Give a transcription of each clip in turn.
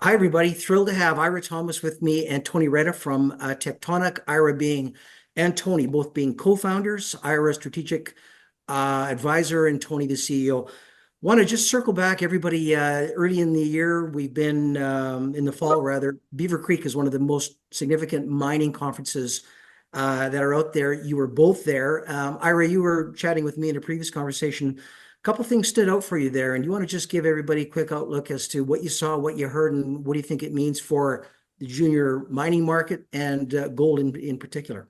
Hi, everybody. Thrilled to have Ira Thomas with me and Tony Retta from Tectonic, Ira being and Tony both being co-founders, Ira strategic advisor and Tony the CEO. Want to just circle back, everybody. Early in the year, we've been in the fall rather. Beaver Creek is one of the most significant mining conferences that are out there. You were both there. Ira, you were chatting with me in a previous conversation. A couple things stood out for you there, and you want to just give everybody a quick outlook as to what you saw, what you heard, and what do you think it means for the junior mining market and gold in particular.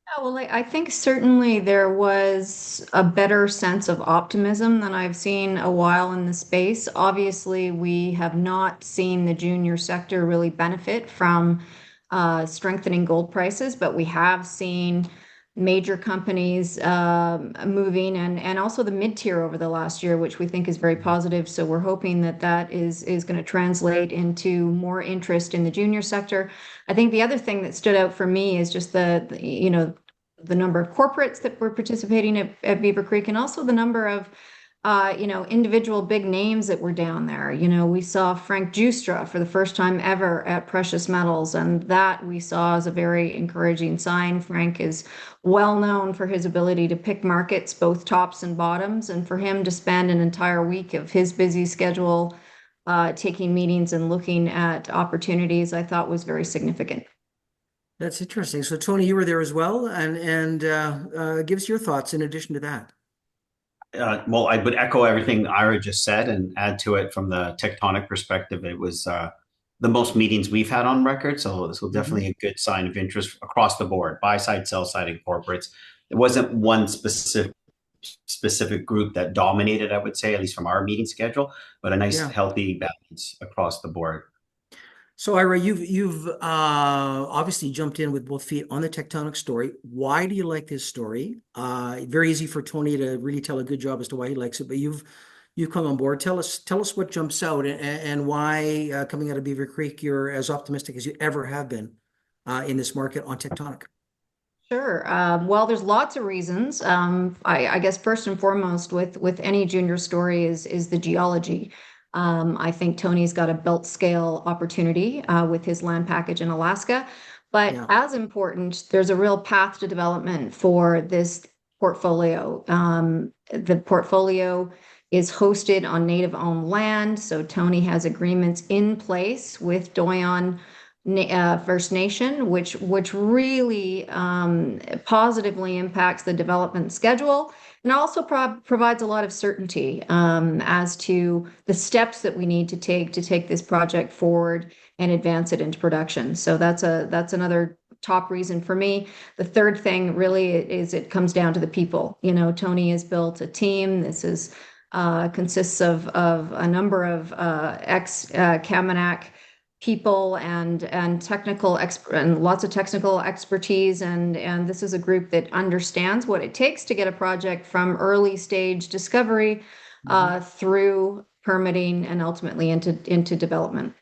Yeah, well, I think certainly there was a better sense of optimism than I've seen a while in the space. Obviously, we have not seen the junior sector really benefit from strengthening gold prices, but we have seen major companies moving and also the mid-tier over the last year, which we think is very positive. So we're hoping that that is going to translate into more interest in the junior sector. I think the other thing that stood out for me is just the number of corporates that were participating at Beaver Creek, and also the number of individual big names that were down there. We saw Frank Justra for the first time ever at Precious Metals, and that we saw as a very encouraging sign. Frank is well known for his ability to pick markets, both tops and bottoms, and for him to spend an entire week of his busy schedule taking meetings and looking at opportunities, I thought was very significant. That's interesting. So, Tony, you were there as well, and give us your thoughts in addition to that. Well, I would echo everything Ira just said and add to it from the tectonic perspective. It was the most meetings we've had on record. So this was Mhm. definitely a good sign of interest across the board, buy side, sell side, and corporates. It wasn't one specific group that dominated, I would say, at least from our meeting schedule, but a nice, Yeah. healthy balance across the board. So, Ira, you've obviously jumped in with both feet on the tectonic story. Why do you like this story? Very easy for Tony to really tell a good job as to why he likes it, but you've come on board. Tell us what jumps out and why coming out of Beaver Creek you're as optimistic as you ever have been in this market on tectonic. Sure. Well, there's lots of reasons. I guess first and foremost, with any junior story is the geology. I think Tony's got a belt scale opportunity with his land package in Alaska, but Yeah. as important, there's a real path to development for this portfolio. The portfolio is hosted on native-owned land, so Tony has agreements in place with Doyon First Nation, which really positively impacts the development schedule and also provides a lot of certainty as to the steps that we need to take this project forward and advance it into production. So that's another top reason for me. The third thing really is it comes down to the people. Tony has built a team. This is consists of a number of ex Kamenak people and technical expert and lots of technical expertise, and this is a group that understands what it takes to get a project from early stage discovery Mhm. through permitting and ultimately into development.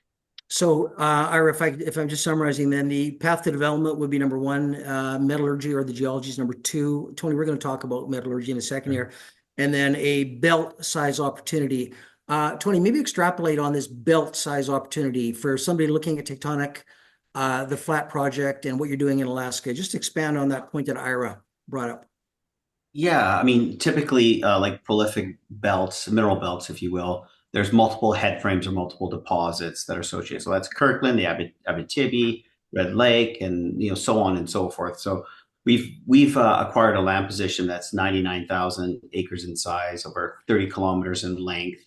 So, Ira, if I'm just summarizing, then the path to development would be number one, metallurgy or the geology is number two. Tony, we're going to talk about metallurgy in a second here, and then a belt size opportunity. Tony, maybe extrapolate on this belt size opportunity for somebody looking at Tectonic, the flat project, and what you're doing in Alaska. Just expand on that point that Ira brought up. Yeah, I mean, typically, like prolific belts, mineral belts, if you will, there's multiple head frames or multiple deposits that are associated. So that's Kirkland, the Abitibi, Red Lake, and so on and so forth. So we've acquired a land position that's 99,000 acres in size, over 30 kilometers in length,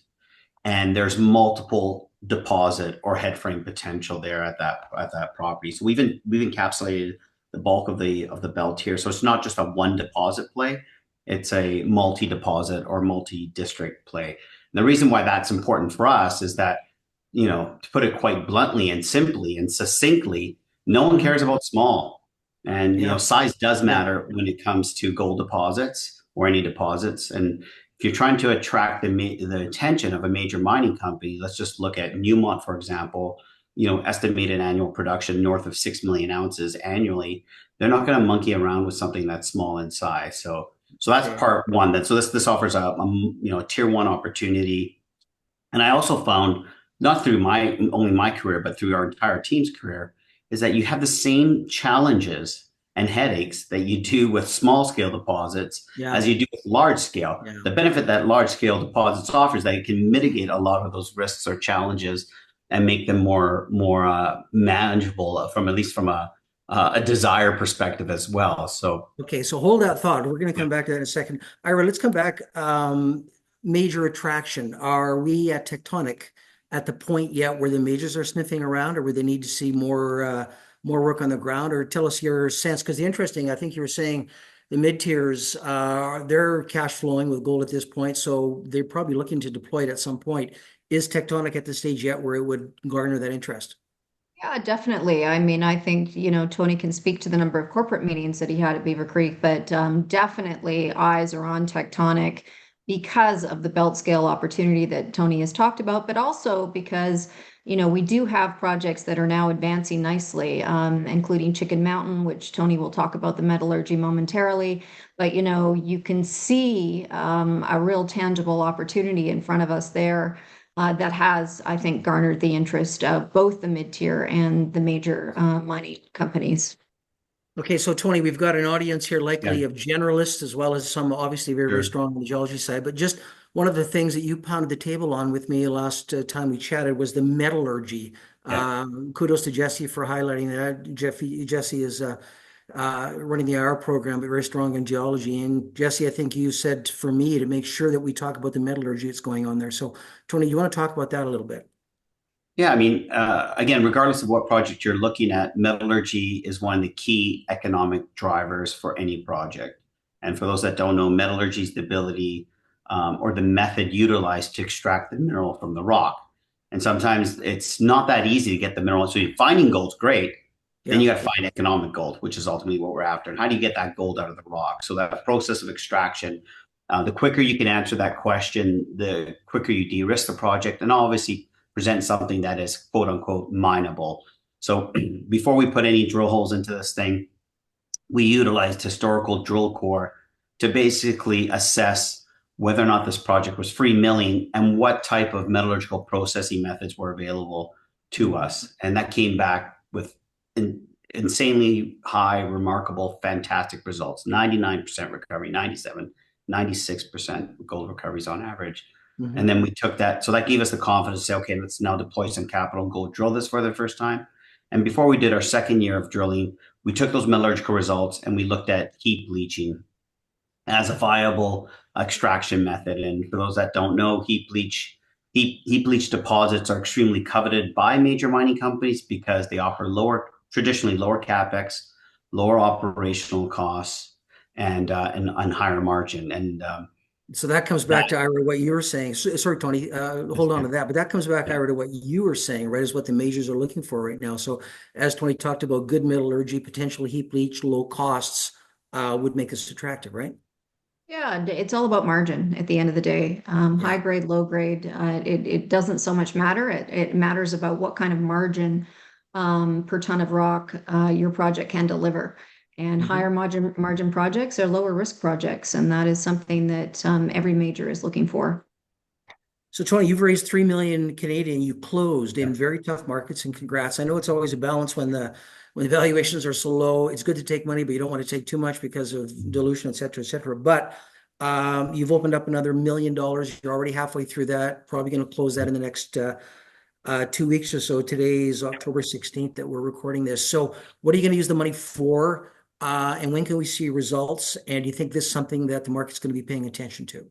and there's multiple deposit or head frame potential there at that property. So we've encapsulated the bulk of the belt here. So it's not just a one deposit play; it's a multi-deposit or multi-district play. And the reason why that's important for us is that, to put it quite bluntly and simply and succinctly, no one Mhm. cares about small. And Yeah, size does yeah, matter when it comes to gold deposits or any deposits. And if you're trying to attract the attention of a major mining company, let's just look at Newmont, for example, estimated annual production north of 6 million ounces annually. They're not going to monkey around with something that's small in size. So that's okay. part one. So this offers a tier one opportunity. And I also found not through only my career, but through our entire team's career, is that you have the same challenges and headaches that you do with small scale deposits Yeah, as you do with large scale. yeah. The benefit that large scale deposits offers is that it can mitigate a lot of those risks or challenges and make them more manageable from at least from a desire perspective as well. So Okay, so hold that thought. We're going to come back to that in a second. Ira, let's come back. Major attraction. Are we at Tectonic at the point yet where the majors are sniffing around, or where they need to see more work on the ground? Or tell us your sense, because the interesting, I think you were saying the mid tiers, they're cash flowing with gold at this point, so they're probably looking to deploy it at some point. Is Tectonic at the stage yet where it would garner that interest? Yeah, definitely. I mean, I think, Tony can speak to the number of corporate meetings that he had at Beaver Creek, but definitely eyes are on Tectonic because of the belt scale opportunity that Tony has talked about, but also because, we do have projects that are now advancing nicely, including Chicken Mountain, which Tony will talk about the metallurgy momentarily. But, you can see a real tangible opportunity in front of us there that has, I think, garnered the interest of both the mid-tier and the major mining companies. Okay, so Tony, we've got an audience here yeah, likely of generalists as well as some obviously very, very sure. strong on the geology side. But just one of the things that you pounded the table on with me last time we chatted was the metallurgy. Yeah. Kudos to Jesse for highlighting that. Jesse is running the IR program, but very strong in geology. And Jesse, I think you said for me to make sure that we talk about the metallurgy that's going on there. So Tony, you want to talk about that a little bit? Yeah, I mean, again, regardless of what project you're looking at, metallurgy is one of the key economic drivers for any project. And for those that don't know, metallurgy is the ability or the method utilized to extract the mineral from the rock. And sometimes it's not that easy to get the mineral. So finding gold's great. Then Yeah. you got to find economic gold, which is ultimately what we're after. And how do you get that gold out of the rock? So that process of extraction, the quicker you can answer that question, the quicker you de-risk the project. And obviously present something that is quote unquote mineable. So before we put any drill holes into this thing, we utilized historical drill core to basically assess whether or not this project was free milling and what type of metallurgical processing methods were available to us. And that came back with insanely high, remarkable, fantastic results. 99% recovery, 97, 96% gold recoveries on average. Mhm. And then we took that. So that gave us the confidence to say, okay, let's now deploy some capital and go drill this for the first time. And before we did our second year of drilling, we took those metallurgical results and we looked at heap bleaching as a viable extraction method. And for those that don't know, heap bleach deposits are extremely coveted by major mining companies because they offer traditionally lower capex, lower operational costs, and higher margin. And So that comes back that to Ira, what you were saying. Sorry, Tony, hold on to that. But that comes back, yeah. Ira, to what you were saying, right? Is what the majors are looking for right now. So as Tony talked about, good metallurgy, potential heap leach, low costs would make us attractive, right? Yeah, and it's all about margin at the end of the day. High Yeah. grade, low grade, it doesn't so much matter. It matters about what kind of margin per ton of rock your project can deliver. And Mhm. higher margin projects are lower risk projects, and that is something that every major is looking for. So Tony, you've raised 3 million Canadian. You closed Yeah. in very tough markets, and congrats. I know it's always a balance when the valuations are so low. It's good to take money, but you don't want to take too much because of dilution, et cetera, et cetera. But you've opened up another $1 million. You're already halfway through that. Probably going to close that in the next 2 weeks or so. Today is October 16th that we're recording this. So what are you going to use the money for? And when can we see results? And do you think this is something that the market's going to be paying attention to?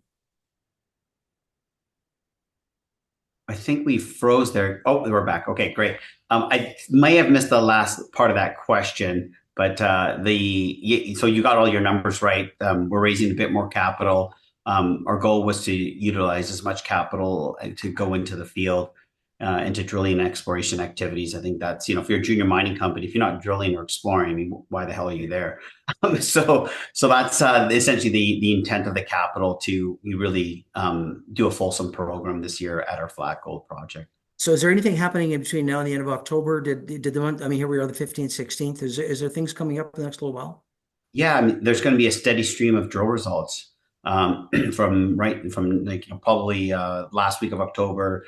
I think we froze there. Oh, we're back. Okay, great. I may have missed the last part of that question, but so you got all your numbers right. We're raising a bit more capital. Our goal was to utilize as much capital to go into the field, into drilling and exploration activities. I think that's, if you're a junior mining company, if you're not drilling or exploring, I mean, why the hell are you there? So that's essentially the intent of the capital to really do a fulsome program this year at our Flat Gold project. So is there anything happening in between now and the end of October? Did the month, I mean, here we are, the 15th, 16th. Is there things coming up in the next little while? Yeah, I mean, there's going to be a steady stream of drill results. from like, probably last week of October,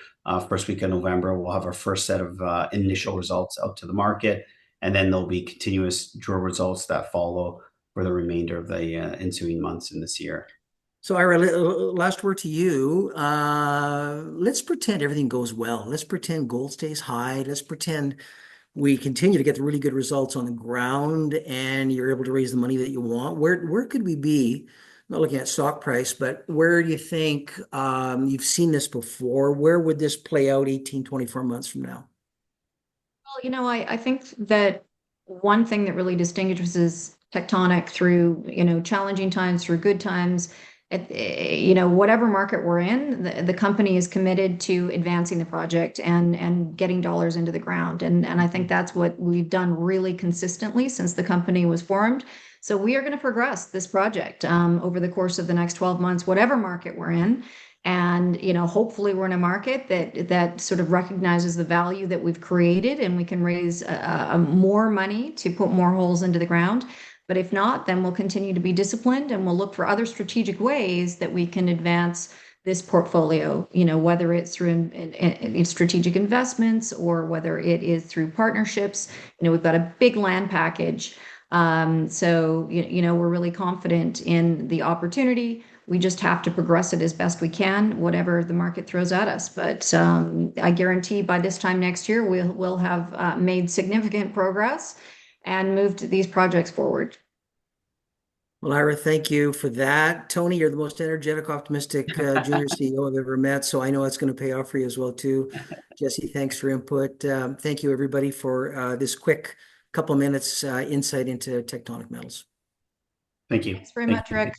first week of November, we'll have our first set of initial results out to the market, and then there'll be continuous drill results that follow for the remainder of the ensuing months in this year. So Ira, last word to you. Let's pretend everything goes well. Let's pretend gold stays high. Let's pretend we continue to get the really good results on the ground and you're able to raise the money that you want. Where could we be? Not looking at stock price, but where do you think you've seen this before? Where would this play out 18, 24 months from now? Well, I think that one thing that really distinguishes Tectonic through, challenging times, through good times, whatever market we're in, the company is committed to advancing the project and getting dollars into the ground. And I think that's what we've done really consistently since the company was formed. So we are going to progress this project over the course of the next 12 months, whatever market we're in. And hopefully we're in a market that sort of recognizes the value that we've created, and we can raise more money to put more holes into the ground. But if not, then we'll continue to be disciplined, and we'll look for other strategic ways that we can advance this portfolio, whether it's through in strategic investments or whether it is through partnerships. We've got a big land package. So we're really confident in the opportunity. We just have to progress it as best we can, whatever the market throws at us. But I guarantee by this time next year, we'll have made significant progress and moved these projects forward. Well, Ira, thank you for that. Tony, you're the most energetic, optimistic junior CEO I've ever met, so I know it's going to pay off for you as well too. Jesse, thanks for input. Thank you, everybody, for this quick couple minutes insight into Tectonic Metals. Thank you. Thanks very Thank much, you. Rick.